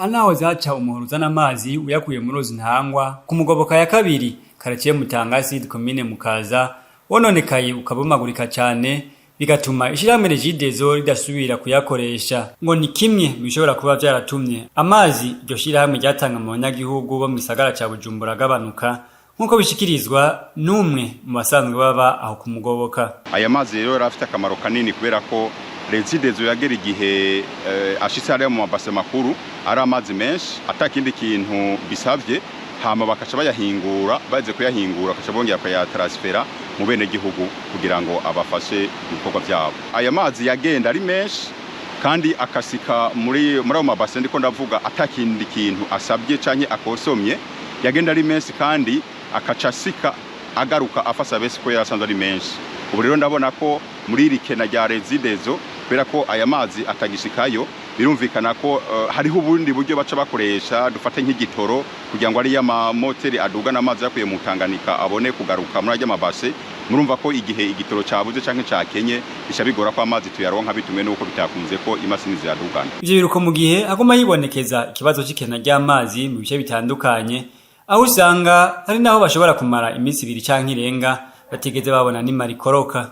anaho zaca umuhoro uzana amazi uyakuye mu ruzi Ntahangwa ku mugoboka ya kabiri karaciye Mutangasi komine Mukaza wononekaye ukabomagurika cyane bigatuma ishirahamwe Regideso ridasubira kuyakoresha ngo ni kimwe bishobora kuba byaratumye amazi iryo shirahamwe ryatanga mu banyagihugu bo mu gisagara ca Bujumbura gabanuka nkuko bishikirizwa numwe mu basanzwe baba aho kumugoboka. Aya mazi rero rafite akamaro kanini kubera ko Regideso yagera igihe ashitse ari mu mabase makuru ari amazi menshi atakindi kintu bisavye hama bakaca bayahingura baze kuyahingura bakaca bongera kuyatransfera mu bene gihugu kugira ngo abafashe ibikorwa byabo. Aya mazi yagenda ari menshi kandi akasika muri ayo mabase ndiko ndavuga atakindi kintu asabye canke akosomye yagenda ari menshi kandi akacasika agaruka afasa bese ko yarasanzwe ari menshi. Ubu rero ndabona ko muri iri kena rya Regideso kubera ko aya mazi atagishikayo birumvikana ko hariho ubundi buryo baca bakoresha dufate nk'igitoro kugira ngo ari y'amamoteri aduga n'amazi yakuye mu Tanganyika abone kugaruka muri ajya mabase. Murumva ko igihe igitoro cabuze canke cakenye bisha bigora ko amazi tuyaronka bitumwe nuko bitakunze ko imashini ziyadugana. Ivyo biruko mu gihe agoma yibonekeza ikibazo c'ikena ry'amazi mu bice bitandukanye aho usanga hari naho bashobora kumara iminsi 2 canke irenga batigeze babona ni marikoroka.